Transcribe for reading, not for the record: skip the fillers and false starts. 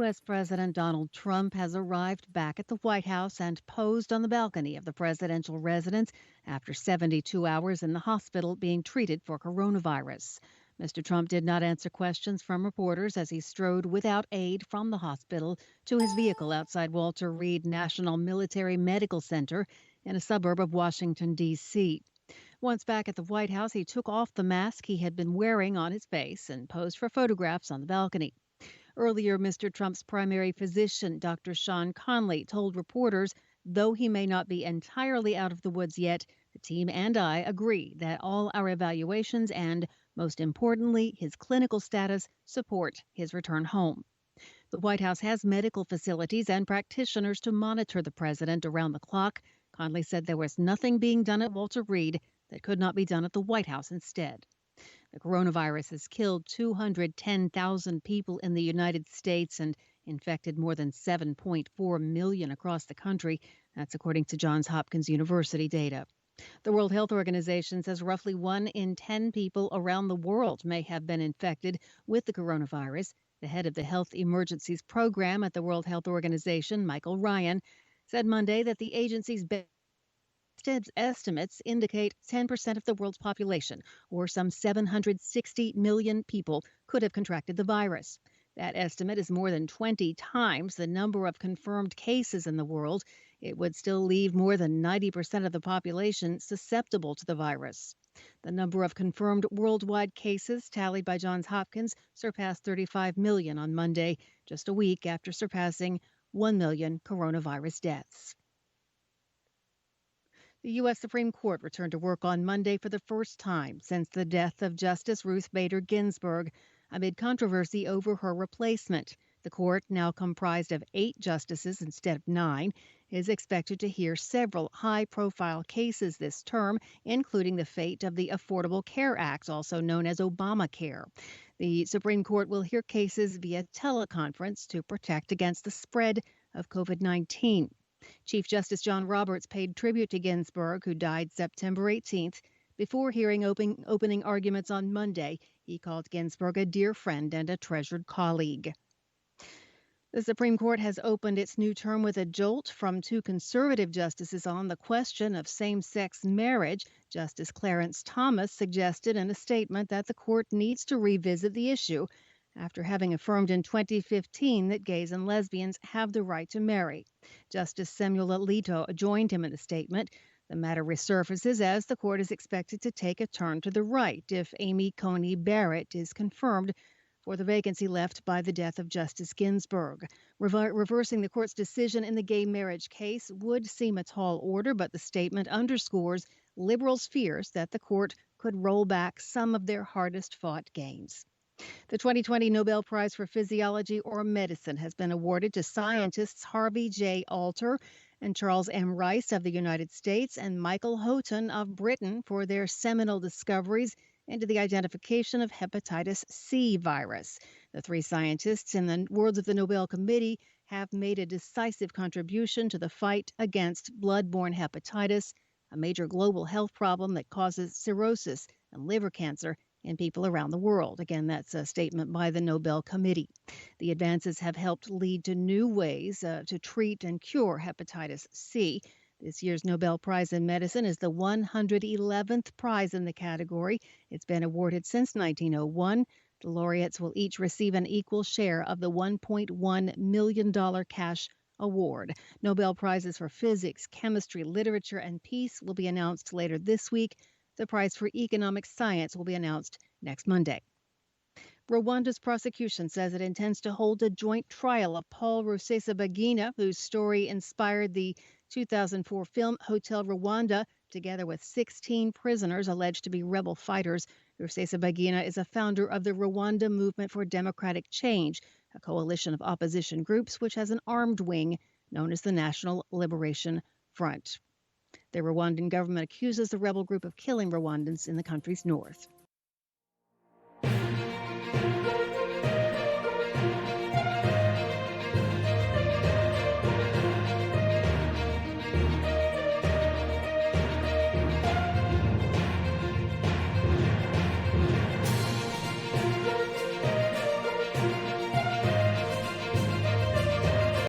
U.S. President Donald Trump has arrived back at the White House and posed on the balcony of the presidential residence after 72 hours in the hospital being treated for coronavirus. Mr. Trump did not answer questions from reporters as he strode without aid from the hospital to his vehicle outside Walter Reed National Military Medical Center in a suburb of Washington, D.C. Once back at the White House, he took off the mask he had been wearing on his face and posed for photographs on the balcony. Earlier, Mr. Trump's primary physician, Dr. Sean Conley, told reporters, though he may not be entirely out of the woods yet, the team and I agree that all our evaluations and, most importantly, his clinical status support his return home. The White House has medical facilities and practitioners to monitor the president around the clock. Conley said there was nothing being done at Walter Reed that could not be done at the White House instead. The coronavirus has killed 210,000 people in the United States and infected more than 7.4 million across the country. That's according to Johns Hopkins University data. The World Health Organization says roughly 1 in 10 people around the world may have been infected with the coronavirus. The head of the Health Emergencies Program at the World Health Organization, Michael Ryan, said Monday that the agency's estimates indicate 10% of the world's population, or some 760 million people, could have contracted the virus. That estimate is more than 20 times the number of confirmed cases in the world. It would still leave more than 90% of the population susceptible to the virus. The number of confirmed worldwide cases tallied by Johns Hopkins surpassed 35 million on Monday, just a week after surpassing 1 million coronavirus deaths. The U.S. Supreme Court returned to work on Monday for the first time since the death of Justice Ruth Bader Ginsburg, amid controversy over her replacement. The court, now comprised of 8 justices instead of 9, is expected to hear several high-profile cases this term, including the fate of the Affordable Care Act, also known as Obamacare. The Supreme Court will hear cases via teleconference to protect against the spread of COVID-19. Chief Justice John Roberts paid tribute to Ginsburg, who died September 18th. Before hearing opening arguments on Monday, he called Ginsburg a dear friend and a treasured colleague. The Supreme Court has opened its new term with a jolt from 2 conservative justices on the question of same-sex marriage. Justice Clarence Thomas suggested in a statement that the court needs to revisit the issue after having affirmed in 2015 that gays and lesbians have the right to marry. Justice Samuel Alito joined him in the statement. The matter resurfaces as the court is expected to take a turn to the right if Amy Coney Barrett is confirmed for the vacancy left by the death of Justice Ginsburg. Reversing the court's decision in the gay marriage case would seem a tall order, but the statement underscores liberals' fears that the court could roll back some of their hardest-fought gains. The 2020 Nobel Prize for Physiology or Medicine has been awarded to scientists Harvey J. Alter and Charles M. Rice of the United States and Michael Houghton of Britain for their seminal discoveries into the identification of hepatitis C virus. The 3 scientists, in the words of the Nobel Committee, have made a decisive contribution to the fight against blood-borne hepatitis, a major global health problem that causes cirrhosis and liver cancer in people around the world. Again, that's a statement by the Nobel Committee. The advances have helped lead to new ways to treat and cure hepatitis C. This year's Nobel Prize in Medicine is the 111th prize in the category. It's been awarded since 1901. The laureates will each receive an equal share of the $1.1 million cash award. Nobel Prizes for physics, chemistry, literature, and peace will be announced later this week. The prize for economic science will be announced next Monday. Rwanda's prosecution says it intends to hold a joint trial of Paul Rusesabagina, whose story inspired the 2004 film Hotel Rwanda, together with 16 prisoners alleged to be rebel fighters. Rusesabagina is a founder of the Rwanda Movement for Democratic Change, a coalition of opposition groups which has an armed wing known as the National Liberation Front. The Rwandan government accuses the rebel group of killing Rwandans in the country's north.